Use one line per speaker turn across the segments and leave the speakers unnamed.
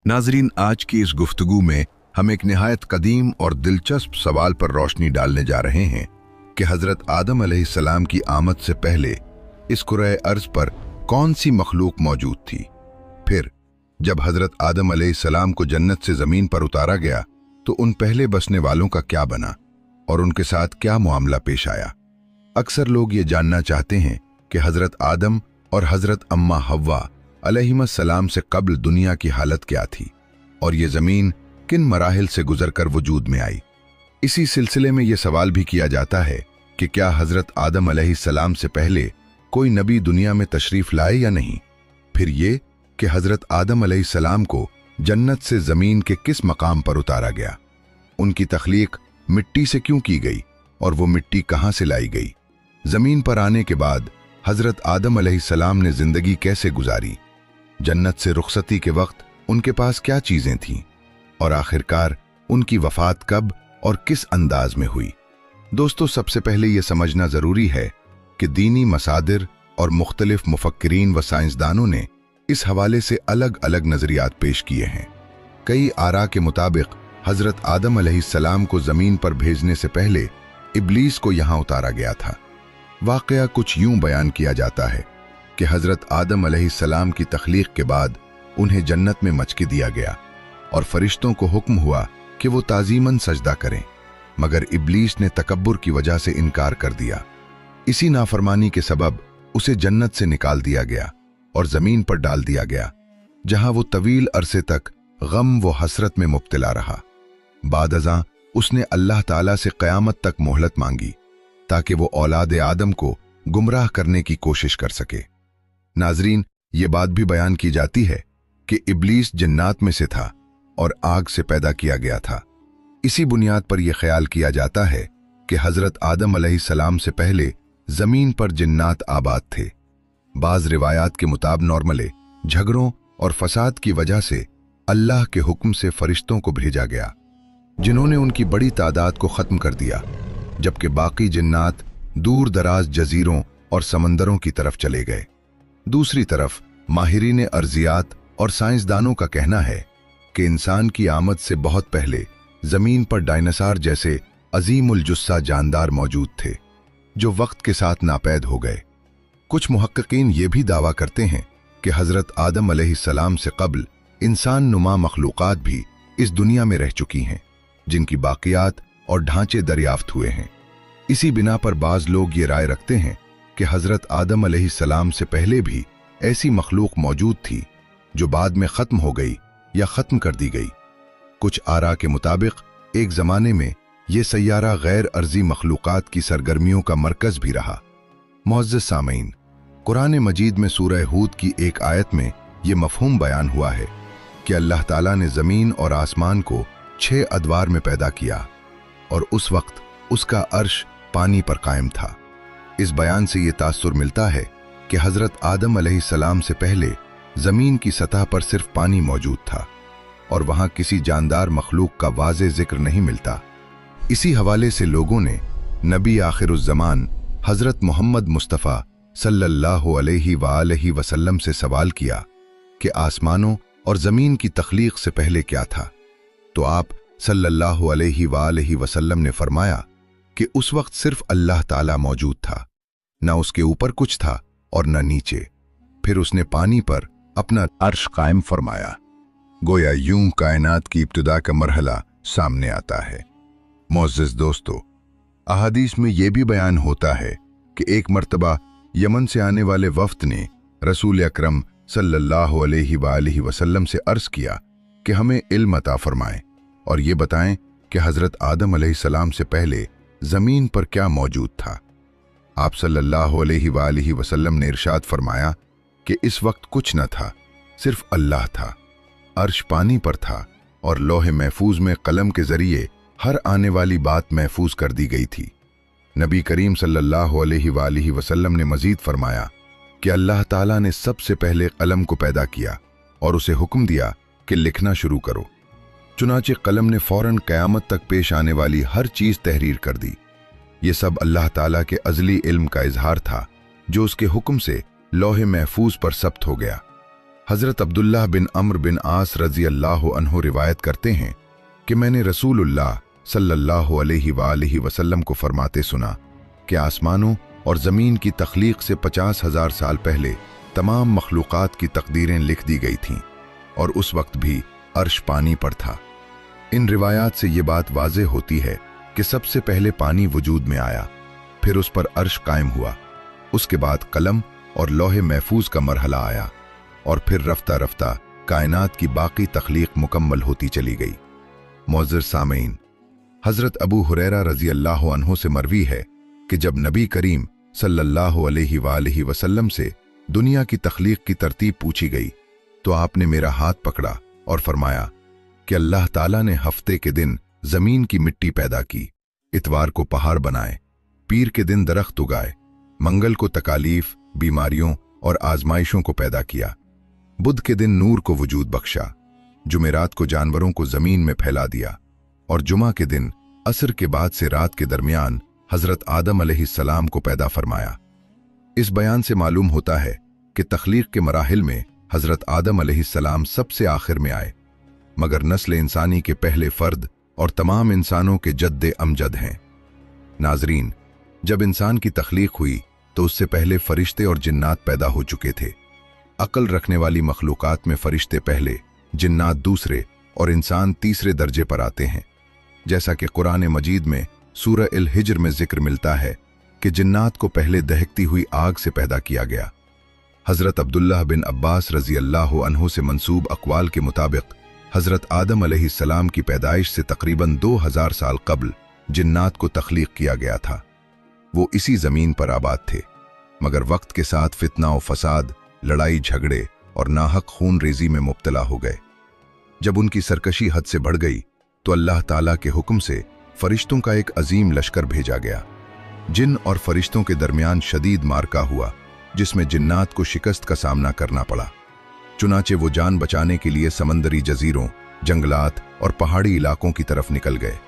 नाजरीन, आज की इस गुफ्तगू में हम एक निहायत कदीम और दिलचस्प सवाल पर रोशनी डालने जा रहे हैं कि हज़रत आदम अलैहिस्सलाम की आमद से पहले इस कुरे अर्ज़ पर कौन सी मखलूक मौजूद थी। फिर जब हज़रत आदम अलैहिस्सलाम को जन्नत से ज़मीन पर उतारा गया तो उन पहले बसने वालों का क्या बना और उनके साथ क्या मामला पेश आया। अक्सर लोग ये जानना चाहते हैं कि हज़रत आदम और हज़रत अम्मा हव्वा अलैहिस्सलाम से कब्ल दुनिया की हालत क्या थी और ये ज़मीन किन मराहिल से गुजरकर वजूद में आई। इसी सिलसिले में ये सवाल भी किया जाता है कि क्या हज़रत आदम अलैहिस्सलाम से पहले कोई नबी दुनिया में तशरीफ़ लाए या नहीं। फिर ये कि हज़रत आदम अलैहिस्सलाम को जन्नत से ज़मीन के किस मकाम पर उतारा गया, उनकी तख्लीक मिट्टी से क्यों की गई और वो मिट्टी कहाँ से लाई गई। ज़मीन पर आने के बाद हज़रत आदम अलैहिस्सलाम ने ज़िंदगी कैसे गुजारी, जन्नत से रुखसती के वक्त उनके पास क्या चीज़ें थीं और आखिरकार उनकी वफ़ात कब और किस अंदाज में हुई। दोस्तों, सबसे पहले यह समझना ज़रूरी है कि दीनी मसादिर और मुख्तलिफ मुफक्किरीन व साइंसदानों ने इस हवाले से अलग अलग नज़रियात पेश किए हैं। कई आरा के मुताबिक हज़रत आदम अलैहिस्सलाम को ज़मीन पर भेजने से पहले इब्लीस को यहाँ उतारा गया था। वाक़या कुछ यूं बयान किया जाता है कि हज़रत आदम अलैहिस्सलाम की तख्लीक के बाद उन्हें जन्नत में मचकी दिया गया और फरिश्तों को हुक्म हुआ कि वो ताज़ीमन सजदा करें, मगर इब्लीस ने तकब्बुर की वजह से इनकार कर दिया। इसी नाफरमानी के सबब उसे जन्नत से निकाल दिया गया और ज़मीन पर डाल दिया गया, जहां वो तवील अरसे तक गम व हसरत में मुब्तला रहा। बाद अज़ां उसने अल्लाह ताला से क़यामत तक मोहलत मांगी ताकि वो औलाद आदम को गुमराह करने की कोशिश कर सके। नाजरीन, ये बात भी बयान की जाती है कि इब्लीस जन्नात में से था और आग से पैदा किया गया था। इसी बुनियाद पर यह ख्याल किया जाता है कि हज़रत आदम अलैहिस्सलाम से पहले ज़मीन पर जिन्नात आबाद थे। बाज़ रिवायात के मुताबिक नॉर्मले झगड़ों और फसाद की वजह से अल्लाह के हुक्म से फरिश्तों को भेजा गया, जिन्होंने उनकी बड़ी तादाद को ख़त्म कर दिया, जबकि बाकी जिन्नात दूर दराज जजीरों और समंदरों की तरफ चले गए। दूसरी तरफ माहिरीन अर्जियात और साइंसदानों का कहना है कि इंसान की आमद से बहुत पहले ज़मीन पर डायनासोर जैसे अजीमुल जुस्सा जानदार मौजूद थे, जो वक्त के साथ नापैद हो गए। कुछ मुहक्किकीन ये भी दावा करते हैं कि हज़रत आदम अलैहिस्सलाम से कब्ल इंसान नुमा मखलूक़ात भी इस दुनिया में रह चुकी हैं, जिनकी बाक़ियात और ढांचे दरियाफ्त हुए हैं। इसी बिना पर बाज़ लोग ये राय रखते हैं कि हज़रत आदम अलैहिस्सलाम से पहले भी ऐसी मखलूक मौजूद थी जो बाद में ख़त्म हो गई या ख़त्म कर दी गई। कुछ आरा के मुताबिक एक ज़माने में ये सैयारा गैर अर्जी मखलूक़ात की सरगर्मियों का मरकज़ भी रहा। मुअज़्ज़ज़ सामईन, कुरान मजीद में सूरह हूद की एक आयत में ये मफ़हूम बयान हुआ है कि अल्लाह ताला ने ज़मीन और आसमान को 6 अदवार में पैदा किया और उस वक्त उसका अर्श पानी पर कायम था। इस बयान से ये तासुर मिलता है कि हज़रत आदम अलैहिस्सलाम से पहले ज़मीन की सतह पर सिर्फ पानी मौजूद था और वहाँ किसी जानदार मखलूक का वाज़े ज़िक्र नहीं मिलता। इसी हवाले से लोगों ने नबी आखिरुज़्ज़मान हज़रत मोहम्मद मुस्तफ़ा सल्लल्लाहु अलैहि वसल्लम से सवाल किया कि आसमानों और ज़मीन की तख्लीक से पहले क्या था, तो आप सल्लल्लाहु अलैहि वसल्लम ने फरमाया कि उस वक्त सिर्फ अल्लाह ताला मौजूद था, न उसके ऊपर कुछ था और न नीचे। फिर उसने पानी पर अपना अर्श कायम फरमाया। गोया यूं कायनात की इब्तिदा का मरहला सामने आता है। मुअज़्ज़ज़ दोस्तों, अहादीस में यह भी बयान होता है कि एक मर्तबा यमन से आने वाले वफ्द ने रसूल अकरम सल्लल्लाहु अलैहि वसल्लम से अर्ज़ किया कि हमें इल्म अता फरमाएं और ये बताएं कि हज़रत आदम अलैहिस्सलाम से पहले ज़मीन पर क्या मौजूद था। आप सल्लल्लाहु अलैहि वसल्लम ने इरशाद फरमाया कि इस वक्त कुछ न था, सिर्फ अल्लाह था। अर्श पानी पर था और लौहे महफूज में कलम के ज़रिए हर आने वाली बात महफूज कर दी गई थी। नबी करीम सल्लल्लाहु अलैहि वसल्लम ने मज़ीद फरमाया कि अल्लाह ताला ने सबसे पहले कलम को पैदा किया और उसे हुक्म दिया कि लिखना शुरू करो। चुनाचे कलम ने फ़ौरन क़यामत तक पेश आने वाली हर चीज़ तहरीर कर दी। ये सब अल्लाह ताला के अज़ली इल्म का इजहार था, जो उसके हुक्म से लौहे महफूज पर सब्त हो गया। हज़रत अब्दुल्लाह बिन अम्र बिन आस रज़ी अल्लाह अन्हु रिवायत करते हैं कि मैंने रसूलुल्लाह सल्लल्लाहु अलैहि वसल्लम को फरमाते सुना कि आसमानों और ज़मीन की तख्लीक से 50,000 साल पहले तमाम मखलूक़ात की तकदीरें लिख दी गई थीं और उस वक्त भी अर्श पानी पर था। इन रिवायात से ये बात वाज़ेह होती है कि सबसे पहले पानी वजूद में आया, फिर उस पर अर्श कायम हुआ, उसके बाद कलम और लौहे महफूज का मरहला आया और फिर रफ्ता रफ्ता कायनात की बाकी तख्लीक मुकम्मल होती चली गई। मौज़िर सामीन, हज़रत अबू हुरैरा रज़ी अल्लाह अन्हु से मरवी है कि जब नबी करीम सल्लल्लाहु अलैहि वसल्लम से दुनिया की तख्लीक की तरतीब पूछी गई तो आपने मेरा हाथ पकड़ा और फरमाया कि अल्लाह ताला ने हफ्ते के दिन जमीन की मिट्टी पैदा की, इतवार को पहाड़ बनाए, पीर के दिन दरख्त उगाए, मंगल को तकालीफ, बीमारियों और आजमाइशों को पैदा किया, बुध के दिन नूर को वजूद बख्शा, जुमेरात को जानवरों को जमीन में फैला दिया और जुमा के दिन असर के बाद से रात के दरमियान हजरत आदम अलैहिस्सलाम को पैदा फरमाया। इस बयान से मालूम होता है कि तख्लीक के मराहिल में हजरत आदम अलैहिस्सलाम सबसे आखिर में आए, मगर नस्ल इंसानी के पहले फर्द और तमाम इंसानों के जद्दे अमजद हैं। नाजरीन, जब इंसान की तख्लीक हुई तो उससे पहले फरिश्ते और जिन्नात पैदा हो चुके थे। अक्ल रखने वाली मखलूक़ात में फरिश्ते पहले, जिन्नात दूसरे और इंसान तीसरे दर्जे पर आते हैं। जैसा कि कुरान मजीद में सूरह अल हिज्र में जिक्र मिलता है कि जिन्नात को पहले दहकती हुई आग से पैदा किया गया। हज़रत अब्दुल्लाह बिन अब्बास रज़ी अल्लाह अन्हु से मंसूब अक़वाल के मुताबिक हज़रत आदम अलैहिस्सलाम की पैदाइश से तकरीबन 2000 साल कबल जिन्नात को तख्लीक किया गया था। वो इसी ज़मीन पर आबाद थे, मगर वक्त के साथ फितना और फसाद, लड़ाई झगड़े और नाहक खून रेजी में मुब्तला हो गए। जब उनकी सरकशी हद से बढ़ गई तो अल्लाह ताला के हुक्म से फरिश्तों का एक अजीम लश्कर भेजा गया। जिन और फरिश्तों के दरमियान शदीद मारका हुआ, जिसमें जिन्नात को शिकस्त का सामना करना पड़ा। चुनाचे वो जान बचाने के लिए समंदरी जजीरों, जंगलात और पहाड़ी इलाकों की तरफ निकल गए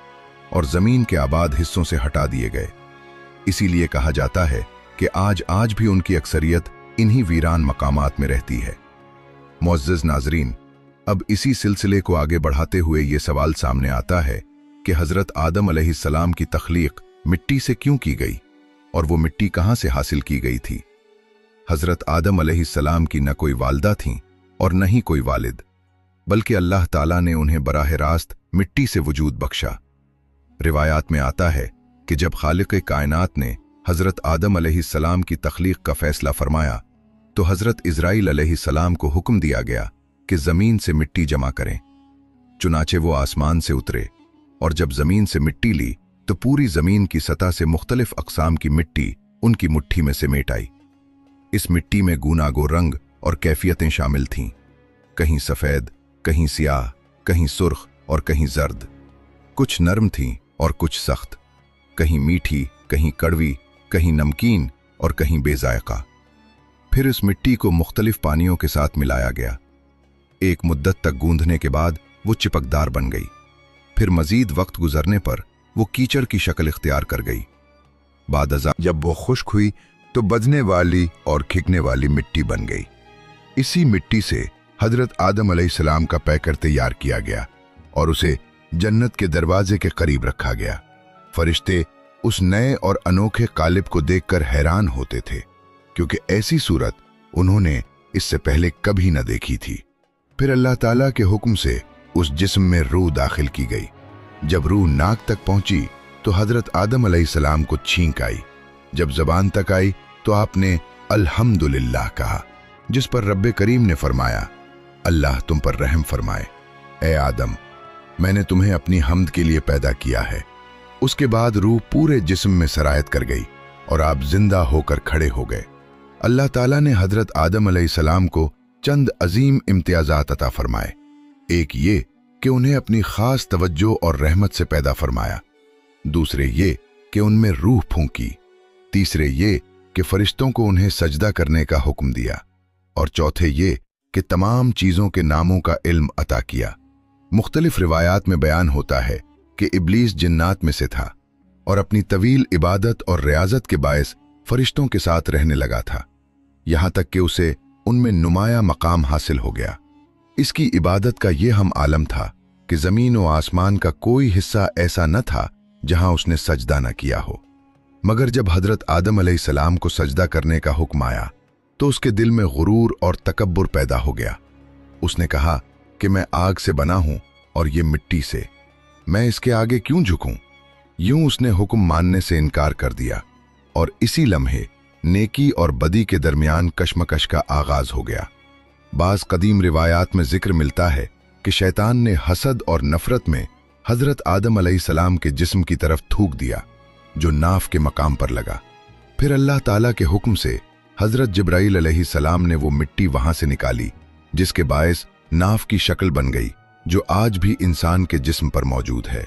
और ज़मीन के आबाद हिस्सों से हटा दिए गए। इसीलिए कहा जाता है कि आज भी उनकी अक्सरियत इन्हीं वीरान मकामात में रहती है। मुअज़्ज़िज़ नाज़रीन, अब इसी सिलसिले को आगे बढ़ाते हुए ये सवाल सामने आता है कि हज़रत आदम अलैहिस्सलाम की तख्लीक मिट्टी से क्यों की गई और वो मिट्टी कहाँ से हासिल की गई थी। हज़रत आदम अलैहिस्सलाम की न कोई वालदा थीं और न ही कोई वालिद, बल्कि अल्लाह ताला ने उन्हें बराह रास्त मिट्टी से वजूद बख्शा। रिवायात में आता है कि जब खालिक़ कायनात ने हज़रत आदम अलैहिस्सलाम की तख्लीक का फैसला फरमाया तो हज़रत इज़राइल अलैहिस्सलाम को हुक्म दिया गया कि ज़मीन से मिट्टी जमा करें। चुनाचे वो आसमान से उतरे और जब ज़मीन से मिट्टी ली तो पूरी ज़मीन की सतह से मुख्तलिफ अक़साम की मिट्टी उनकी मुट्ठी में समेट आई। इस मिट्टी में गूनागो रंग और कैफियतें शामिल थीं, कहीं सफ़ेद, कहीं सियाह, कहीं सुर्ख और कहीं जर्द। कुछ नरम थीं और कुछ सख्त, कहीं मीठी, कहीं कड़वी, कहीं नमकीन और कहीं बेजायका। फिर इस मिट्टी को मुख्तलिफ पानियों के साथ मिलाया गया। एक मुद्दत तक गूंधने के बाद वो चिपकदार बन गई। फिर मजीद वक्त गुजरने पर वो कीचड़ की शक्ल इख्तियार कर गई। बाद अज़ा जब वो खुश्क हुई तो बदने वाली और खिकने वाली मिट्टी बन गई। इसी मिट्टी से हजरत आदम अलैहिस्सलाम का पैकर तैयार किया गया और उसे जन्नत के दरवाजे के करीब रखा गया। फरिश्ते उस नए और अनोखे कालिब को देखकर हैरान होते थे, क्योंकि ऐसी सूरत उन्होंने इससे पहले कभी न देखी थी। फिर अल्लाह ताला के हुक्म से उस जिस्म में रूह दाखिल की गई। जब रूह नाक तक पहुंची तो हजरत आदम अलैहिस्सलाम को छींक आई। जब जबान तक आई तो आपने अल्हम्दुलिल्लाह कहा, जिस पर रब्बे करीम ने फरमाया, अल्लाह तुम पर रहम फरमाए। ए आदम, मैंने तुम्हें अपनी हम्द के लिए पैदा किया है। उसके बाद रूह पूरे जिस्म में सरायत कर गई और आप जिंदा होकर खड़े हो गए। अल्लाह ताला ने हजरत आदम अलैहिस्सलाम को चंद अजीम इम्तियाजात अता फरमाए। एक ये कि उन्हें अपनी खास तवज्जो और रहमत से पैदा फरमाया, दूसरे ये कि उनमें रूह फूंकी, तीसरे ये कि फरिश्तों को उन्हें सजदा करने का हुक्म दिया, और चौथे ये कि तमाम चीज़ों के नामों का इल्म अता किया। मुख्तलिफ रिवायात में बयान होता है कि इब्लीस जिन्नात में से था और अपनी तवील इबादत और रियाजत के बायस फरिश्तों के साथ रहने लगा था, यहाँ तक कि उसे उनमें नुमाया मकाम हासिल हो गया। इसकी इबादत का ये हम आलम था कि ज़मीन व आसमान का कोई हिस्सा ऐसा न था जहां उसने सजदा न किया हो। मगर जब हज़रत आदम अलैहिस्सलाम को सजदा करने का हुक्म आया तो उसके दिल में गुरूर और तकब्बुर पैदा हो गया। उसने कहा कि मैं आग से बना हूं और ये मिट्टी से, मैं इसके आगे क्यों झुकूं? यूं उसने हुक्म मानने से इनकार कर दिया और इसी लम्हे नेकी और बदी के दरमियान कशमकश का आगाज हो गया। बाज़ कदीम रिवायात में जिक्र मिलता है कि शैतान ने हसद और नफरत में हज़रत आदम अलैहिस्सलाम के जिस्म की तरफ थूक दिया, जो नाफ के मकाम पर लगा। फिर अल्लाह ताला के हुक्म से हज़रत जिब्राईल अलैहिस्सलाम ने वो मिट्टी वहां से निकाली, जिसके बायस नाफ की शक्ल बन गई, जो आज भी इंसान के जिस्म पर मौजूद है।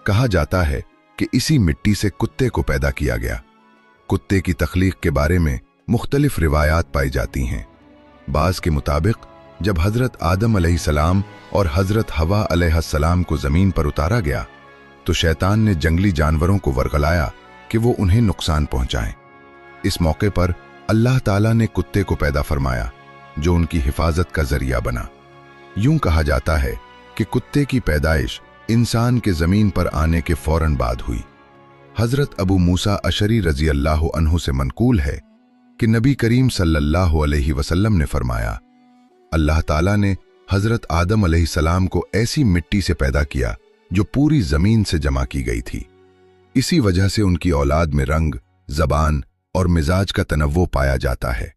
कहा जाता है कि इसी मिट्टी से कुत्ते को पैदा किया गया। कुत्ते की तख्लीक के बारे में मुख्तलिफ रिवायात पाई जाती हैं। बाज़ के मुताबिक जब हज़रत आदम अलैहिस्सलाम और हज़रत हवा अलैहिस्सलाम को ज़मीन पर उतारा गया तो शैतान ने जंगली जानवरों को वर्गलाया कि वो उन्हें नुकसान पहुंचाएं। इस मौके पर अल्लाह ताला ने कुत्ते को पैदा फरमाया, जो उनकी हिफाजत का जरिया बना। यूं कहा जाता है कि कुत्ते की पैदाइश इंसान के ज़मीन पर आने के फौरन बाद हुई। हज़रत अबू मूसा अशरी रज़ी अल्लाह अन्हु से मनकूल है कि नबी करीम सल्लल्लाहु अलैहि वसल्लम ने फरमाया, अल्लाह ताला ने हज़रत आदम अलैहिस्सलाम को ऐसी मिट्टी से पैदा किया जो पूरी ज़मीन से जमा की गई थी। इसी वजह से उनकी औलाद में रंग, ज़बान और मिजाज का तनव्वो पाया जाता है।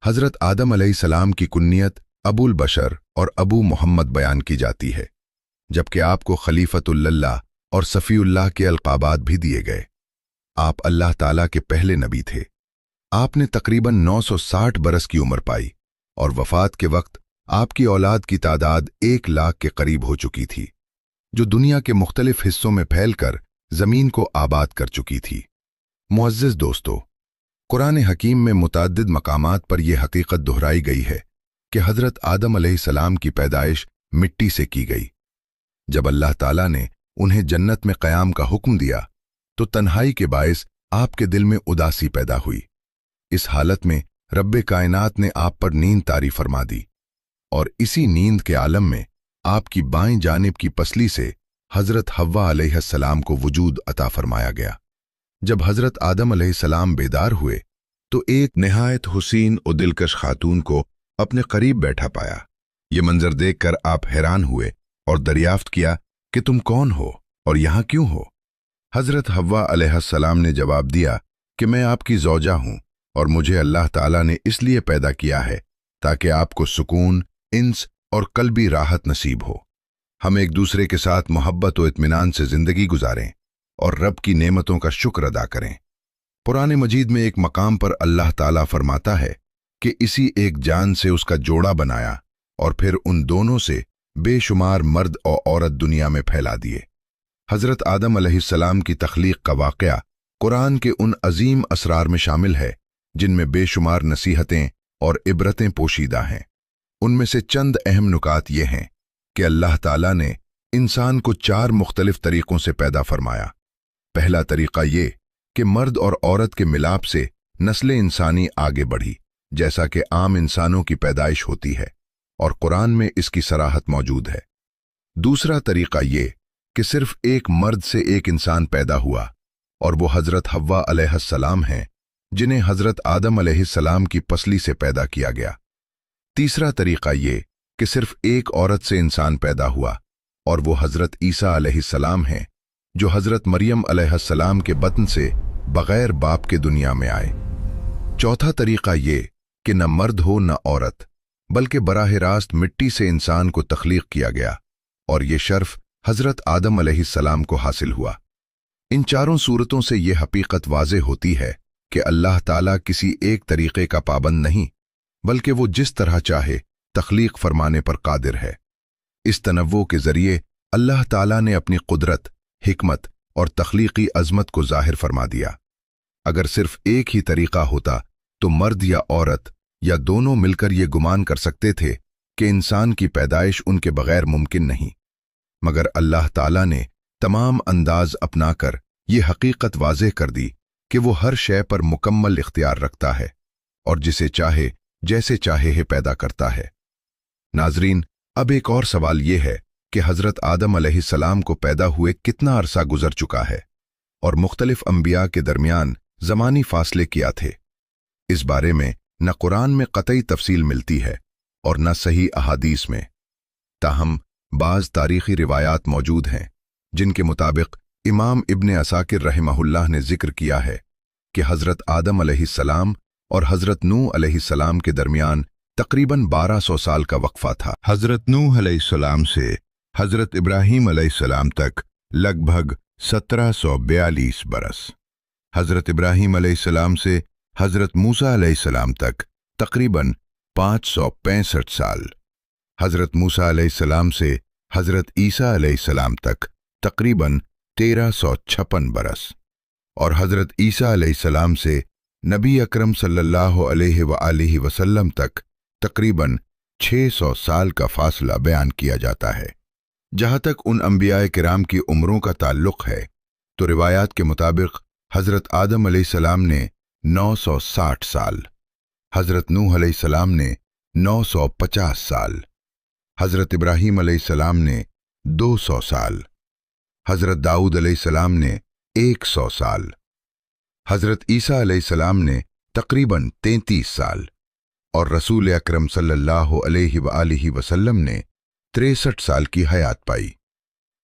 हज़रत आदम अलैहिस्सलाम की कुन्नियत अबुल बशर और अबू मोहम्मद बयान की जाती है, जबकि आपको खलीफतुल्लाह और सफ़ीउल्लाह के अलक़ाबात भी दिए गए। आप अल्लाह ताला के पहले नबी थे। आपने तकरीबन 960 बरस की उम्र पाई और वफ़ात के वक्त आपकी औलाद की तादाद 1 लाख के करीब हो चुकी थी, जो दुनिया के मुख्तलिफ हिस्सों में फैलकर ज़मीन को आबाद कर चुकी थी। मुअज़्ज़िज़ दोस्तों, कुरान हकीम में मुतअद्दिद मकामात पर यह हकीकत दोहराई गई है कि हज़रत आदम अलैहिस्सलाम की पैदाइश मिट्टी से की गई। जब अल्लाह ताला ने उन्हें जन्नत में क़याम का हुक्म दिया तो तन्हाई के बायस आपके दिल में उदासी पैदा हुई। इस हालत में रब्बे कायनात ने आप पर नींद तारी फरमा दी और इसी नींद के आलम में आपकी बाएं जानिब की पसली से हज़रत हव्वा अलैहिस्सलाम को वजूद अता फरमाया गया। जब हज़रत आदम अलैहिस्सलाम बेदार हुए तो एक निहायत हुसीन और दिलकश खातून को अपने करीब बैठा पाया। ये मंजर देखकर आप हैरान हुए और दरियाफ्त किया कि तुम कौन हो और यहाँ क्यों हो? हज़रत हव्वा अलैहिस्सलाम ने जवाब दिया कि मैं आपकी ज़ौजा हूँ और मुझे अल्लाह ताला ने इसलिए पैदा किया है ताकि आपको सुकून, इंस और कल्बी राहत नसीब हो। हम एक दूसरे के साथ मोहब्बत और इत्मीनान से ज़िंदगी गुजारें और रब की नेमतों का शुक्र अदा करें। कुरान मजीद में एक मकाम पर अल्लाह ताला फरमाता है कि इसी एक जान से उसका जोड़ा बनाया और फिर उन दोनों से बेशुमार मर्द और औरत दुनिया में फैला दिए। हज़रत आदम अलैहिस्सलाम की तख्लीक का वाक़या कुरान के उन अजीम असरार में शामिल है जिनमें बेशुमार नसीहतें और इबरतें पोशीदा हैं। उनमें से चंद अहम नुकात ये हैं कि अल्लाह ताला ने इंसान को 4 मुख्तलिफ तरीक़ों से पैदा फरमाया। पहला तरीक़ा ये कि मर्द और औरत के मिलाप से नस्ल इंसानी आगे बढ़ी, जैसा कि आम इंसानों की पैदाइश होती है और कुरान में इसकी सराहत मौजूद है। दूसरा तरीक़ा ये कि सिर्फ एक मर्द से एक इंसान पैदा हुआ और वो हज़रत हव्वा अलैहिस्सलाम हैं, जिन्हें हज़रत आदम अलैहिस्सलाम की पसली से पैदा किया गया। तीसरा तरीक़ा ये कि सिर्फ एक औरत से इंसान पैदा हुआ और वो हज़रत ईसा अलैहिस्सलाम हैं, जो हज़रत मरियम अलैहिस्सलाम के बतन से बग़ैर बाप के दुनिया में आए। चौथा तरीक़ा ये कि न मर्द हो न औरत, बल्कि बराह रास्त मिट्टी से इंसान को तख्लीक किया गया और ये शर्फ हज़रत आदम अलैहिस्सलाम को हासिल हुआ। इन चारों सूरतों से ये हकीकत वाज़ेह होती है कि अल्लाह ताला किसी एक तरीक़े का पाबंद नहीं, बल्कि वो जिस तरह चाहे तख्लीक फरमाने पर कादिर है। इस तनव्वो के ज़रिए अल्लाह ताला ने अपनी कुदरत, हिकमत और तख्लीकी अज़मत को ज़ाहिर फरमा दिया। अगर सिर्फ एक ही तरीक़ा होता तो मर्द या औरत या दोनों मिलकर ये गुमान कर सकते थे कि इंसान की पैदाइश उनके बग़ैर मुमकिन नहीं, मगर अल्लाह ताला ने तमाम अंदाज अपनाकर ये हकीकत वाज़ेह कर दी कि वो हर शय पर मुकम्मल इख्तियार रखता है और जिसे चाहे जैसे चाहे है पैदा करता है। नाजरीन, अब एक और सवाल ये है कि हजरत आदम अलैहिस्सलाम को पैदा हुए कितना अरसा गुजर चुका है और मुख्तलिफ अंबिया के दरमियान ज़मानी फासले क्या थे। इस बारे में न कुरान में कतई तफसील मिलती है और न सही अहादीस में। ताहम बाज़ तारीख़ी रिवायात मौजूद हैं जिनके मुताबिक इमाम इब्न असाकिर रहमहुल्लाह ने जिक्र किया है कि हज़रत आदम अलैहिस्सलाम और हज़रत नूह अलैहिस्सलाम के दरमियान तकरीबन 1200 साल का वक्फा था। हज़रत नूह अलैहिस्सलाम से हज़रत इब्राहीम अलैहिस्सलाम तक लगभग 1742 बरस, हज़रत इब्राहीम अलैहिस्सलाम से हज़रत मूसा अलैहिस्सलाम तक तकरीबन 565 साल, हज़रत मूसा अलैहिस्सलाम से हज़रत ईसा अलैहिस्सलाम तक तकरीबन 1356 बरस और हज़रत ईसा अलैहिस्सलाम से नबी अकरम सल्लल्लाहु अलैहि वसल्लम तक तकरीबन 600 साल का फासला बयान किया जाता है। जहाँ तक उन अंबियाए किराम की उम्रों का ताल्लुक़ है तो रिवायात के मुताबिक हज़रत आदम अलैहिस्सलाम ने 960 साल, हज़रत नूह अलैहिस्सलाम ने 950 साल, हज़रत इब्राहीम अलैहिस्सलाम ने 200 साल, हज़रत दाऊद अलैहिस्सलाम ने 100 साल, हज़रत ईसा अलैहिस्सलाम ने तकरीबन 33 साल और रसूल अकरम सल्लल्लाहु अलैहि वसल्लम ने 63 साल की हयात पाई।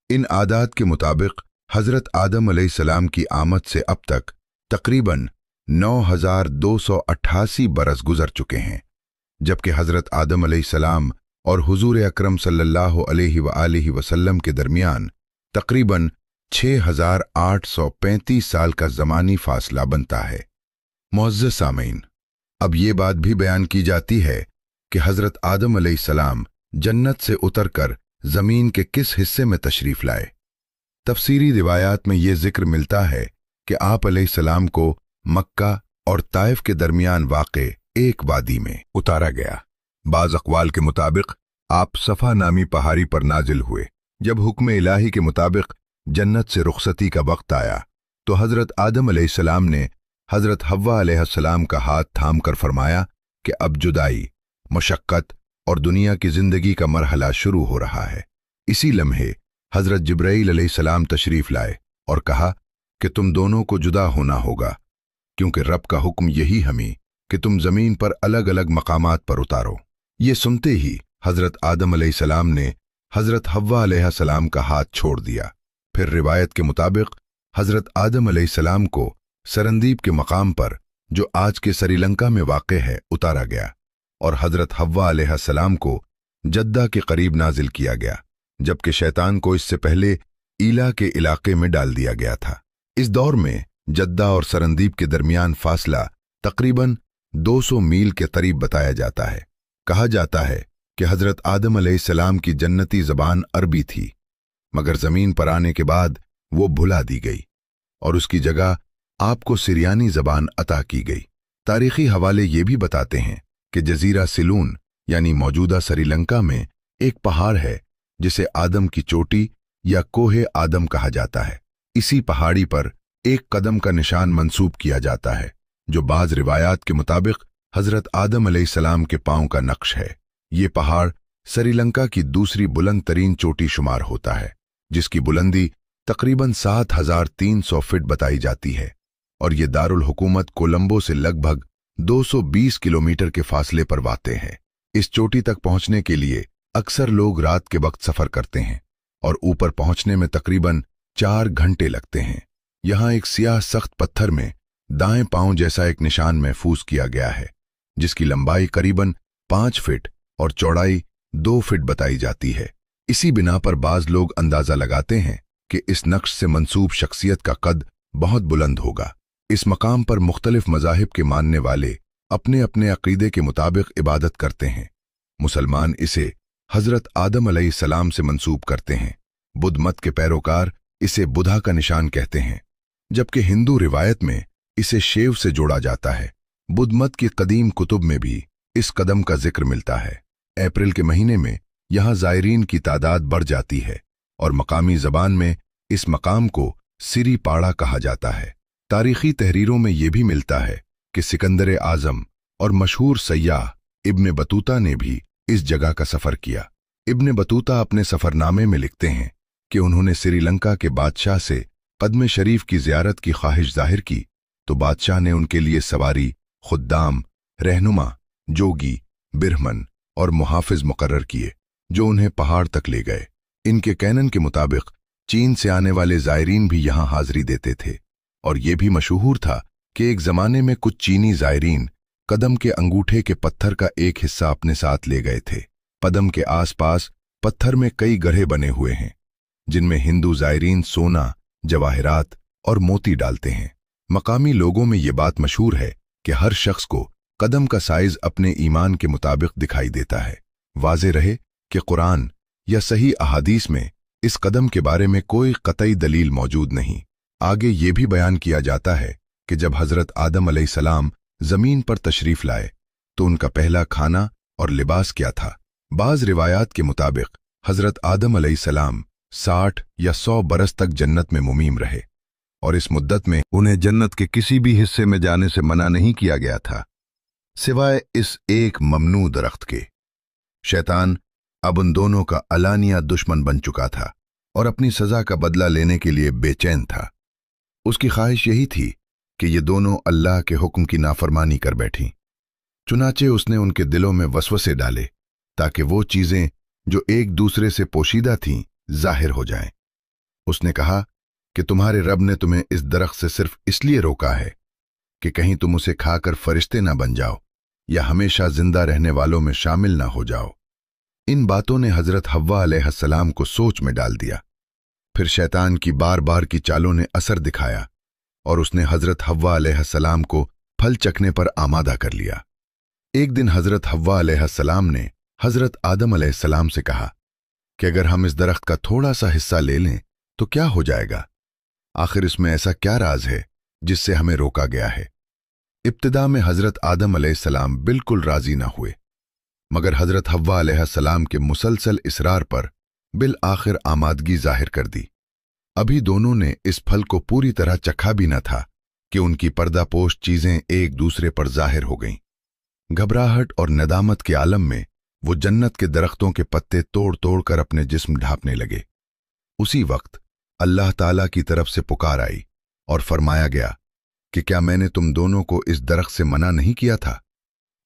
इन आदात के मुताबिक हज़रत आदम अलैहिस्सलाम की आमद से अब तक तकरीबन 9288 बरस गुजर चुके हैं, जबकि हज़रत आदम अलैहिस्सलाम और हुजूर अकरम सल्लल्लाहु अलैहि वसल्लम के दरमियान तकरीबन 6835 साल का ज़मानी फासला बनता है। मुअज़्ज़ज़ सामीन, अब ये बात भी बयान की जाती है कि हज़रत आदम अलैहिस्सलाम जन्नत से उतरकर ज़मीन के किस हिस्से में तशरीफ़ लाए। तफसीरी रिवायात में ये जिक्र मिलता है कि आप अलैहिस्सलाम को मक्का और ताइफ के दरमियान वाक़े एक वादी में उतारा गया। बाज़ अक़वाल के मुताबिक आप सफ़ा नामी पहाड़ी पर नाजिल हुए। जब हुक्म इलाही के मुताबिक जन्नत से रुखसती का वक्त आया तो हज़रत आदम अलैहिस्सलाम ने हज़रत हव्वा अलैहिस्सलाम का हाथ थाम कर फरमाया कि अब जुदाई, मुशक्क़त और दुनिया की ज़िंदगी का मरहला शुरू हो रहा है। इसी लम्हे हज़रत जिब्राईल अलैहिस्सलाम तशरीफ़ लाए और कहा कि तुम दोनों को जुदा होना होगा, क्योंकि रब का हुक्म यही हमी कि तुम ज़मीन पर अलग अलग मकामात पर उतारो। ये सुनते ही हज़रत आदम अलैहिस्सलाम ने हज़रत हव्वा अलैहिस्सलाम का हाथ छोड़ दिया। फिर रिवायत के मुताबिक हज़रत आदम अलैहिस्सलाम को सरंदीब के मकाम पर, जो आज के श्रीलंका में वाक़े है, उतारा गया और हज़रत हव्वा अलैहिस्सलाम को जद्दा के करीब नाजिल किया गया, जबकि शैतान को इससे पहले ईला के इलाके में डाल दिया गया था। इस दौर में जद्दा और सरंदीब के दरमियान फासला तकरीबन 200 मील के करीब बताया जाता है। कहा जाता है कि हज़रत आदम अलैहिस्सलाम की जन्नती ज़बान अरबी थी, मगर ज़मीन पर आने के बाद वो भुला दी गई और उसकी जगह आपको सिरियानी ज़बान अता की गई। तारीख़ी हवाले ये भी बताते हैं कि जज़ीरा सिलून यानी मौजूदा श्रीलंका में एक पहाड़ है जिसे आदम की चोटी या कोहे आदम कहा जाता है। इसी पहाड़ी पर एक कदम का निशान मंसूब किया जाता है, जो बाज़ रिवायात के मुताबिक हज़रत आदम अलैहिस्सलाम के पांव का नक्श है। ये पहाड़ श्रीलंका की दूसरी बुलंद तरीन चोटी शुमार होता है, जिसकी बुलंदी तकरीबन 7300 फीट बताई जाती है और ये दारुल हुकूमत कोलंबो से लगभग 220 किलोमीटर के फासले पर वाक़े है। इस चोटी तक पहुंचने के लिए अक्सर लोग रात के वक्त सफ़र करते हैं और ऊपर पहुंचने में तकरीबन 4 घंटे लगते हैं। यहाँ एक सियाह सख्त पत्थर में दाएं पांव जैसा एक निशान महफूज किया गया है, जिसकी लंबाई करीबन 5 फीट और चौड़ाई 2 फीट बताई जाती है। इसी बिना पर बाज़ लोग अंदाज़ा लगाते हैं कि इस नक्श से मंसूब शख्सियत का कद बहुत बुलंद होगा। इस मकाम पर मुख्तलिफ मज़ाहिब के मानने वाले अपने अपने अक़ीदे के मुताबिक इबादत करते हैं। मुसलमान इसे हज़रत आदम अलैहिस्सलाम से मंसूब करते हैं, बुद्ध मत के पैरोकार इसे बुधा का निशान कहते हैं, जबकि हिंदू रिवायत में इसे शेव से जोड़ा जाता है। बुद्ध मत की कदीम कुतुब में भी इस कदम का जिक्र मिलता है। अप्रैल के महीने में यहाँ ज़ायरीन की तादाद बढ़ जाती है और मकामी ज़बान में इस मकाम को सिरी पाड़ा कहा जाता है। तारीख़ी तहरीरों में यह भी मिलता है कि सिकंदर आज़म और मशहूर सय्याह इब्न बतूता ने भी इस जगह का सफर किया। इब्न बतूता अपने सफरनामे में लिखते हैं कि उन्होंने श्रीलंका के बादशाह से कदम शरीफ की जियारत की ख्वाहिश जाहिर की तो बादशाह ने उनके लिए सवारी, खुद्दाम, रहनुमा, जोगी, बिरहमन और मुहाफिज मुकर्रर किए जो उन्हें पहाड़ तक ले गए। इनके कहनन के मुताबिक चीन से आने वाले ज़ायरीन भी यहाँ हाजिरी देते थे और ये भी मशहूर था कि एक ज़माने में कुछ चीनी ज़ायरीन कदम के अंगूठे के पत्थर का एक हिस्सा अपने साथ ले गए थे। कदम के आसपास पत्थर में कई गड्ढे बने हुए हैं जिनमें हिंदू ज़ायरीन सोना, जवाहरात और मोती डालते हैं। मकामी लोगों में ये बात मशहूर है कि हर शख्स को कदम का साइज अपने ईमान के मुताबिक दिखाई देता है। वाज़े रहे कि कुरान या सही अहादीस में इस कदम के बारे में कोई कतई दलील मौजूद नहीं। आगे ये भी बयान किया जाता है कि जब हज़रत आदम अलैहिस्सलाम ज़मीन पर तशरीफ़ लाए तो उनका पहला खाना और लिबास क्या था। बाज़ रिवायात के मुताबिक हज़रत आदम अलैहिस्सलाम 60 या 100 बरस तक जन्नत में मुमीम रहे और इस मुद्दत में उन्हें जन्नत के किसी भी हिस्से में जाने से मना नहीं किया गया था सिवाय इस एक ममनू दरख्त के। शैतान अब उन दोनों का अलानिया दुश्मन बन चुका था और अपनी सज़ा का बदला लेने के लिए बेचैन था। उसकी ख्वाहिश यही थी कि ये दोनों अल्लाह के हुक्म की नाफरमानी कर बैठीं। चुनाचे उसने उनके दिलों में वसवसे डाले ताकि वो चीज़ें जो एक दूसरे से पोशीदा थीं जाहिर हो जाएं। उसने कहा कि तुम्हारे रब ने तुम्हें इस दरख्त से सिर्फ इसलिए रोका है कि कहीं तुम उसे खाकर फरिश्ते ना बन जाओ या हमेशा जिंदा रहने वालों में शामिल ना हो जाओ। इन बातों ने हज़रत हव्वा अलैहिस्सलाम को सोच में डाल दिया। फिर शैतान की बार बार की चालों ने असर दिखाया और उसने हज़रत हव्वा अलैहिस्सलाम को फल चखने पर आमादा कर लिया। एक दिन हज़रत हव्वा अलैहिस्सलाम ने हज़रत आदम अलैहिस्सलाम से कहा कि अगर हम इस दरख्त का थोड़ा सा हिस्सा ले लें तो क्या हो जाएगा? आखिर इसमें ऐसा क्या राज है जिससे हमें रोका गया है? इब्तिदा में हज़रत आदम अलैहिस्सलाम बिल्कुल राजी न हुए, मगर हज़रत हव्वा अलैहिस्सलाम के मुसलसल इसरार पर बिल आखिर आमादगी जाहिर कर दी। अभी दोनों ने इस फल को पूरी तरह चखा भी न था कि उनकी पर्दापोश चीजें एक दूसरे पर जाहिर हो गईं। घबराहट और नदामत के आलम में वो जन्नत के दरख्तों के पत्ते तोड़ तोड़ कर अपने जिस्म ढांपने लगे। उसी वक्त अल्लाह ताला की तरफ से पुकार आई और फरमाया गया कि क्या मैंने तुम दोनों को इस दरख्त से मना नहीं किया था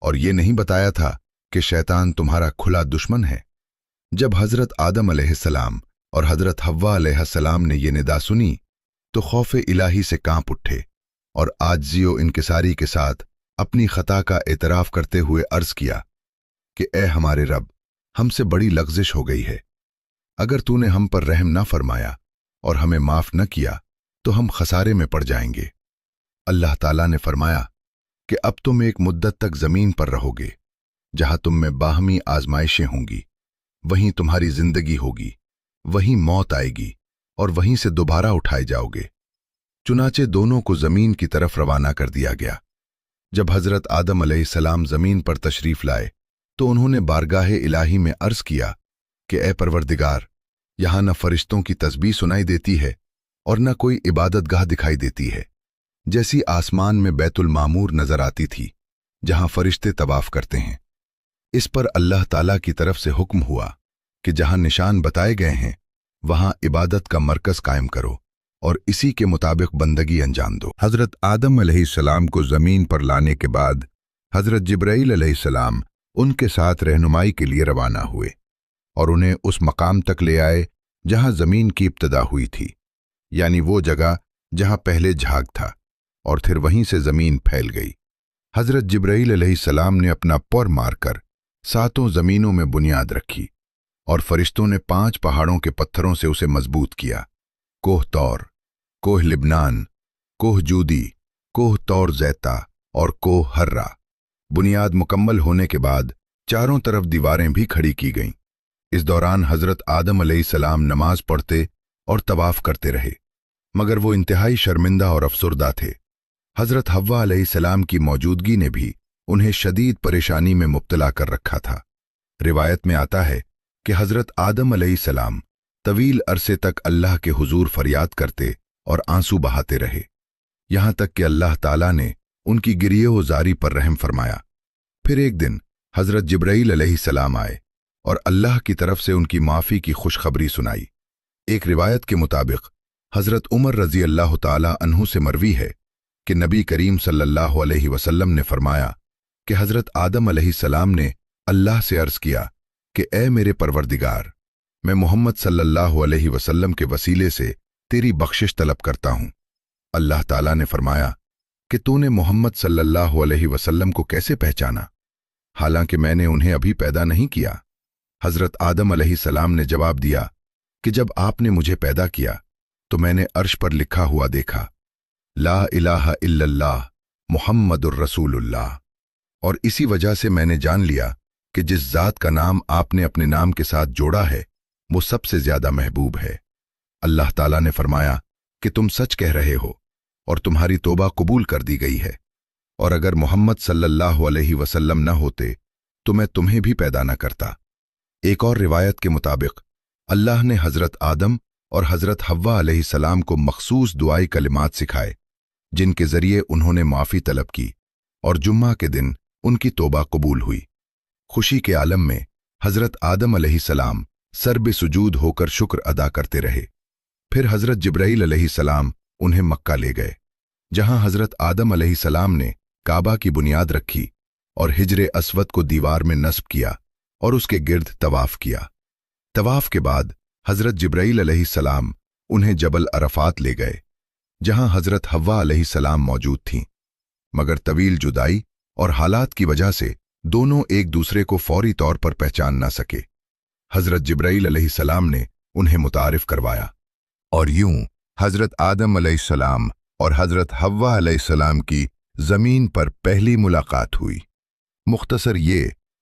और ये नहीं बताया था कि शैतान तुम्हारा खुला दुश्मन है? जब हज़रत आदम अलैहिस्सलाम और हज़रत हव्वा अलैहिस्सलाम ने ये निदा सुनी तो खौफ इलाही से कांप उठे और आजिज़ी व इनकिसारी के साथ अपनी खता का एतराफ़ करते हुए अर्ज़ किया कि ए हमारे रब, हमसे बड़ी लग़ज़िश हो गई है। अगर तूने हम पर रहम न फरमाया और हमें माफ़ न किया तो हम खसारे में पड़ जाएंगे। अल्लाह ताला ने फरमाया कि अब तुम एक मुद्दत तक ज़मीन पर रहोगे जहां तुम में बाहमी आजमाइशें होंगी, वहीं तुम्हारी जिंदगी होगी, वहीं मौत आएगी और वहीं से दोबारा उठाए जाओगे। चुनाचे दोनों को ज़मीन की तरफ रवाना कर दिया गया। जब हज़रत आदम अलैहिस्सलाम ज़मीन पर तशरीफ़ लाए तो उन्होंने बारगाहे इलाही में अर्ज़ किया कि ए परवरदिगार, यहाँ न फरिश्तों की तस्बीह सुनाई देती है और न कोई इबादतगाह दिखाई देती है, जैसी आसमान में बैतुल मामूर नजर आती थी जहां फरिश्ते तवाफ करते हैं। इस पर अल्लाह ताला की तरफ से हुक्म हुआ कि जहां निशान बताए गए हैं वहां इबादत का मरकज कायम करो और इसी के मुताबिक बंदगी अंजाम दो। हज़रत आदम अलैहिस्सलाम को ज़मीन पर लाने के बाद हज़रत जिब्राईल अलैहिस्सलाम उनके साथ रहनुमाई के लिए रवाना हुए और उन्हें उस मकाम तक ले आए जहां ज़मीन की इब्तिदा हुई थी, यानी वो जगह जहां पहले झाग था, और फिर वहीं से ज़मीन फैल गई। हज़रत जिब्राईल अलैहिस्सलाम ने अपना पर मारकर 7 ज़मीनों में बुनियाद रखी और फरिश्तों ने 5 पहाड़ों के पत्थरों से उसे मजबूत किया। कोह तौर, कोह लिबनान, कोह जूदी, कोह तौर ज़ैता और कोह हर्रा। बुनियाद मुकम्मल होने के बाद चारों तरफ दीवारें भी खड़ी की गईं। इस दौरान हज़रत आदम अलैहिस्सलाम नमाज पढ़ते और तवाफ करते रहे, मगर वो इंतहाई शर्मिंदा और अफसुर्दा थे। हज़रत हव्वा अलैहिस्सलाम की मौजूदगी ने भी उन्हें शदीद परेशानी में मुब्तला कर रखा था। रिवायत में आता है कि हज़रत आदम अलैहिस्सलाम तवील अरसे तक अल्लाह के हुजूर फरियाद करते और आंसू बहाते रहे, यहाँ तक कि अल्लाह ताला ने उनकी गिरिए व जारी पर रहम फरमाया। फिर एक दिन हज़रत जिब्राईल अलैहिस्सलाम आए और अल्लाह की तरफ से उनकी माफ़ी की खुशखबरी सुनाई। एक रिवायत के मुताबिक हज़रत उमर रज़ी अल्लाह ताला अन्हु से मरवी है कि नबी करीम सल्लल्लाहु अलैहि वसल्लम ने फरमाया कि हज़रत आदम अलैहिस्सलाम ने अल्लाह से अर्ज़ किया कि ए मेरे परवरदिगार, मैं मोहम्मद सल्लल्लाहु अलैहि वसल्लम के वसीले से तेरी बख्शिश तलब करता हूँ। अल्लाह ताला ने फरमाया कि तूने मोहम्मद सल्लल्लाहु अलैहि वसल्लम को कैसे पहचाना, हालांकि मैंने उन्हें अभी पैदा नहीं किया। हज़रत आदम अलैहिस्सलाम ने जवाब दिया कि जब आपने मुझे पैदा किया तो मैंने अर्श पर लिखा हुआ देखा, ला इलाहा इल्लल्लाह मुहम्मदुर रसूलुल्लाह, और इसी वजह से मैंने जान लिया कि जिस ज़ात का नाम आपने अपने नाम के साथ जोड़ा है वो सबसे ज्यादा महबूब है। अल्लाह ताला ने फरमाया कि तुम सच कह रहे हो और तुम्हारी तौबा कबूल कर दी गई है, और अगर मोहम्मद सल्लल्लाहु अलैहि वसल्लम न होते तो मैं तुम्हें भी पैदा न करता। एक और रिवायत के मुताबिक अल्लाह ने हज़रत आदम और हज़रत हव्वा अलैहिस्सलाम को मखसूस दुआई कलिमात सिखाए जिनके जरिए उन्होंने माफ़ी तलब की और जुम्मा के दिन उनकी तौबा कबूल हुई। खुशी के आलम में हज़रत आदम अलैहिस्सलाम सर बे सुजूद होकर शुक्र अदा करते रहे। फिर हज़रत जिब्राईल अलैहिस्सलाम उन्हें मक्का ले गए, जहां हज़रत आदम अलैहिस्सलाम ने काबा की बुनियाद रखी और हिजरे अस्वद को दीवार में नस्ब किया और उसके गिर्द तवाफ किया। तवाफ के बाद हज़रत जिब्राईल अलैहिस्सलाम उन्हें जबल अरफात ले गए, जहां हज़रत हव्वा अलैहिस्सलाम मौजूद थीं, मगर तवील जुदाई और हालात की वजह से दोनों एक दूसरे को फौरी तौर पर पहचान न सके। हज़रत जिब्राईल अलैहिस्सलाम ने उन्हें मुतारिफ करवाया और यूं हज़रत आदम अलैहिस्सलाम और हज़रत हव्वा अलैहिस्सलाम की ज़मीन पर पहली मुलाकात हुई। मुख्तसर ये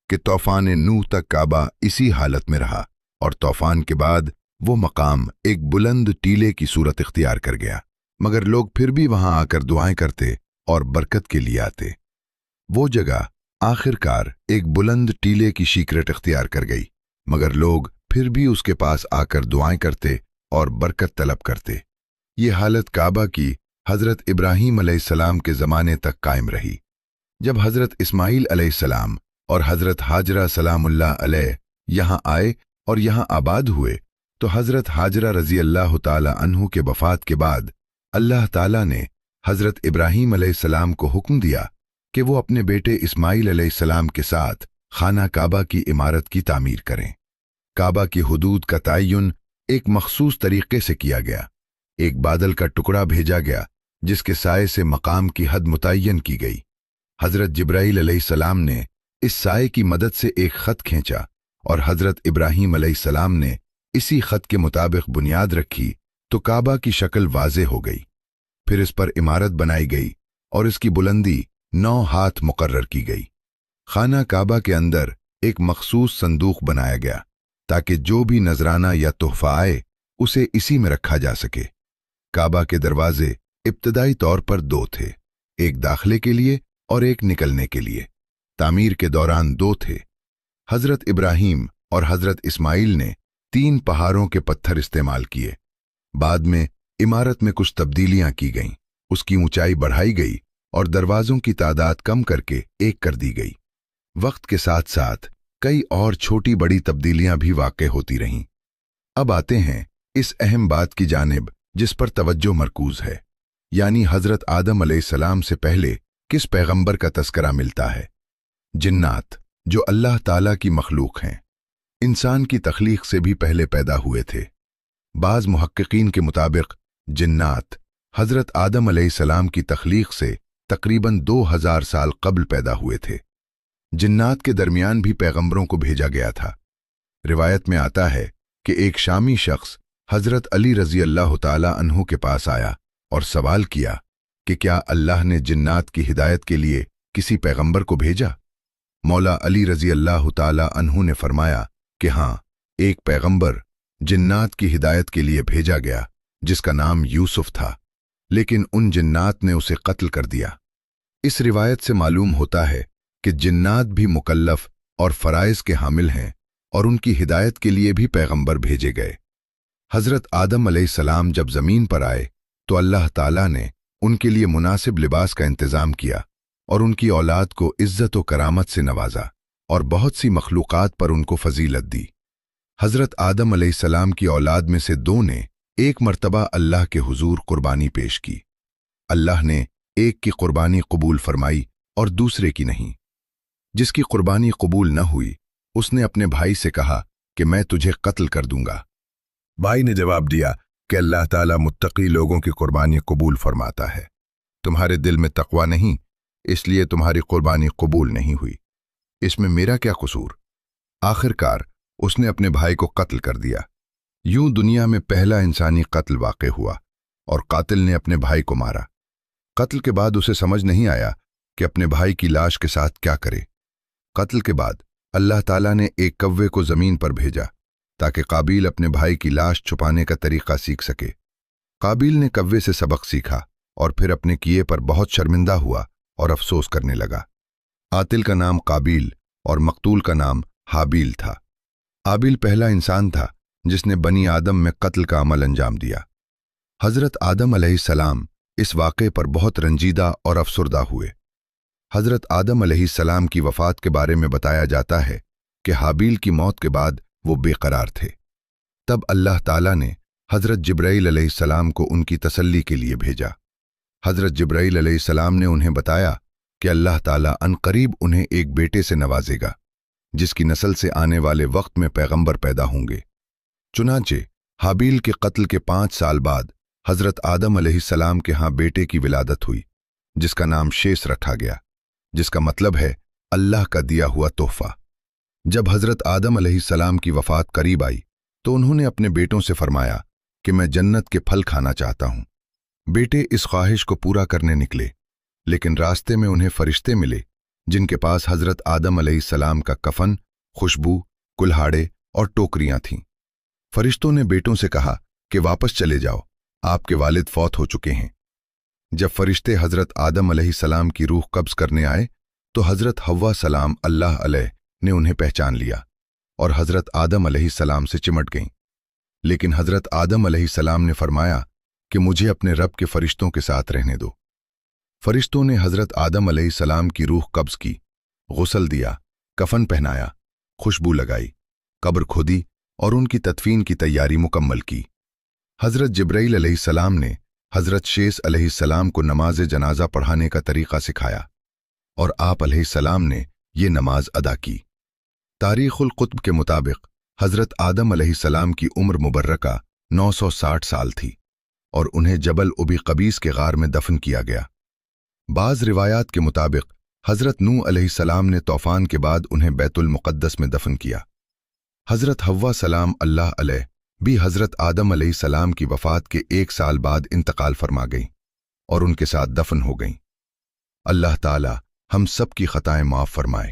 कि तूफ़ान नूह तक काबा इसी हालत में रहा और तूफ़ान के बाद वो मकाम एक बुलंद टीले की सूरत इख्तियार कर गया, मगर लोग फिर भी वहां आकर दुआएं करते और बरकत के लिए आते। वो जगह आखिरकार एक बुलंद टीले की शीक्रेट इख्तियार कर गई, मगर लोग फिर भी उसके पास आकर दुआएं करते और बरकत तलब करते। ये हालत काबा की हज़रत इब्राहीम अलैहिस्सलाम के ज़माने तक कायम रही। जब हज़रत इस्माईल अलैहिस्सलाम और हज़रत हाजरा सलामुल्लाह अलैह यहाँ आए और यहाँ आबाद हुए तो हज़रत हाजरा रज़ी अल्लाह ताला अन्हु के वफ़ात के बाद अल्लाह ताला ने हज़रत इब्राहीम अलैहिस्सलाम को हुक्म दिया कि वो अपने बेटे इस्माईल अलैहिस्सलाम के साथ खाना काबा की इमारत की तामीर करें। काबा की हुदूद का तयन एक मखसूस तरीके से किया गया। एक बादल का टुकड़ा भेजा गया जिसके साए से मकाम की हद मुतय्यन की गई। हज़रत जिब्राईल अलैहिस्सलाम ने इस साए की मदद से एक ख़त खींचा और हज़रत इब्राहीम अलैहिस्सलाम ने इसी ख़त के मुताबिक बुनियाद रखी तो काबा की शक्ल वाज़े हो गई। फिर इस पर इमारत बनाई गई और इसकी बुलंदी 9 हाथ मुकर्रर की गई। खाना काबा के अंदर एक मखसूस संदूक बनाया गया ताकि जो भी नजराना या तोहफा आए उसे इसी में रखा जा सके। काबा के दरवाजे इब्तदाई तौर पर 2 थे, एक दाखिले के लिए और एक निकलने के लिए। तामीर के दौरान 2 थे। हज़रत इब्राहीम और हज़रत इस्माईल ने 3 पहाड़ों के पत्थर इस्तेमाल किए। बाद में इमारत में कुछ तब्दीलियां की गईं, उसकी ऊंचाई बढ़ाई गई और दरवाजों की तादाद कम करके 1 कर दी गई। वक्त के साथ साथ कई और छोटी बड़ी तब्दीलियां भी वाक़ई होती रहीं। अब आते हैं इस अहम बात की जानिब जिस पर तवज्जो मरकूज है, यानी हज़रत आदम अलैहिस्सलाम से पहले किस पैगंबर का तस्करा मिलता है। जिन्नात, जो अल्लाह ताला की मखलूक हैं, इंसान की तख्लीक से भी पहले पैदा हुए थे। बाज़ मुहक्किकीन के मुताबिक जिन्नात हज़रत आदम अलैहिस्सलाम की तख्लीक से तकरीबन 2000 साल कब्ल पैदा हुए थे। जिन्नात के दरमियान भी पैगंबरों को भेजा गया था। रिवायत में आता है कि एक शामी शख्स हज़रत अली रज़ी अल्लाह ताला अन्हु के पास आया और सवाल किया कि क्या अल्लाह ने जिन्नात की हिदायत के लिए किसी पैगंबर को भेजा। मौला अली रज़ी अल्लाह ताला अन्हु ने फरमाया कि हाँ, एक पैगंबर जिन्नात की हिदायत के लिए भेजा गया जिसका नाम यूसुफ था, लेकिन उन जिन्नात ने उसे कत्ल कर दिया। इस रिवायत से मालूम होता है कि जिन्नात भी मुकल्लफ और फ़राइज़ के हामिल हैं और उनकी हिदायत के लिए भी पैगंबर भेजे गए। हज़रत आदम अलैहिस्सलाम जब ज़मीन पर आए तो अल्लाह ताला ने उनके लिए मुनासिब लिबास का इंतज़ाम किया और उनकी औलाद को इज़्ज़त व करामत से नवाजा। और बहुत सी मखलूक़ात पर उनको फजीलत दी। हज़रत आदम अलैहिस्सलाम की औलाद में से दो ने एक मर्तबा अल्लाह के हुजूर कुर्बानी पेश की। अल्लाह ने एक की कुर्बानी कबूल फरमाई और दूसरे की नहीं। जिसकी कुर्बानी कबूल न हुई उसने अपने भाई से कहा कि मैं तुझे कत्ल कर दूंगा। भाई ने जवाब दिया कि अल्लाह ताला मुत्तकी लोगों की कुर्बानी कबूल फरमाता है। तुम्हारे दिल में तकवा नहीं, इसलिए तुम्हारी कुर्बानी कबूल नहीं हुई। इसमें मेरा क्या कसूर? आखिरकार उसने अपने भाई को कत्ल कर दिया। यूं दुनिया में पहला इंसानी कत्ल वाक़ हुआ और कातिल ने अपने भाई को मारा। कत्ल के बाद उसे समझ नहीं आया कि अपने भाई की लाश के साथ क्या करे। कत्ल के बाद अल्लाह ताला ने एक कव्वे को ज़मीन पर भेजा ताकि काबिल अपने भाई की लाश छुपाने का तरीका सीख सके। काबिल ने कव्वे से सबक सीखा और फिर अपने किए पर बहुत शर्मिंदा हुआ और अफसोस करने लगा। कातिल का नाम काबिल और मकतूल का नाम हाबिल था। हाबिल पहला इंसान था जिसने बनी आदम में कत्ल का अमल अंजाम दिया। हज़रत आदम अलैहिस्सलाम इस वाक़े पर बहुत रंजीदा और अफसुर्दा हुए। हज़रत आदम अलैहिस्सलाम की वफ़ात के बारे में बताया जाता है कि हाबिल की मौत के बाद वो बेकरार थे। तब अल्लाह ताला ने हज़रत जिब्राईल अलैहिस्सलाम को उनकी तसल्ली के लिए भेजा। हज़रत जिब्राईल अलैहिस्सलाम ने उन्हें बताया कि अल्लाह ताला अनकरीब उन्हें एक बेटे से नवाजेगा जिसकी नस्ल से आने वाले वक्त में पैगंबर पैदा होंगे। चुनांचे हाबिल के कत्ल के 5 साल बाद हज़रत आदम अलैहिस्सलाम के यहाँ बेटे की विलादत हुई जिसका नाम शेष रखा गया, जिसका मतलब है अल्लाह का दिया हुआ तोहफा। जब हज़रत आदम अलैहिस्सलाम की वफ़ात करीब आई तो उन्होंने अपने बेटों से फरमाया कि मैं जन्नत के फल खाना चाहता हूँ। बेटे इस ख्वाहिश को पूरा करने निकले, लेकिन रास्ते में उन्हें फरिश्ते मिले जिनके पास हज़रत आदम अलैहिस्सलाम का कफन, खुशबू, कुल्हाड़े और टोकरियां थीं। फरिश्तों ने बेटों से कहा कि वापस चले जाओ, आपके वालिद फौत हो चुके हैं। जब फरिश्ते हज़रत आदम अलैहिस्सलाम की रूह कब्ज़ करने आए तो हज़रत हव्वा सलाम अल्लाह अलैह ने उन्हें पहचान लिया और हज़रत आदम अलैहिस्सलाम से चिमट गईं। लेकिन हज़रत आदम अलैहिस्सलाम ने फरमाया कि मुझे अपने रब के फरिश्तों के साथ रहने दो। फरिश्तों ने हज़रत आदम अलैहिस्सलाम की रूह कब्ज़ की, गुस्ल दिया, कफन पहनाया, खुशबू लगाई, कब्र खोदी और उनकी तदफीन की तैयारी मुकम्मल की। हज़रत जिब्राईल अलैहिस्सलाम ने हज़रत शेष अलैहिस्सलाम को नमाज जनाजा पढ़ाने का तरीका सिखाया और आप अलैहिस्सलाम ने ये नमाज अदा की। तारीख़ुल कुतुब के मुताबिक हज़रत आदम अलैहिस्सलाम की उम्र मुबर्रका 960 साल थी और उन्हें जबल उबी कबीस के गार में दफन किया गया। बाज़ रिवायात के मुताबिक हज़रत नूह अलैहिस्सलाम ने तूफ़ान के बाद उन्हें बैतुल मुक़द्दस में दफन किया। हज़रत हव्वा सलाम अल्लाह अलैह भी हज़रत आदम अलैहिस्सलाम की वफ़ात के 1 साल बाद इंतकाल फरमा गईं और उनके साथ दफन हो गईं। अल्लाह ताला हम सब की ख़ताएं माफ़ फरमाए।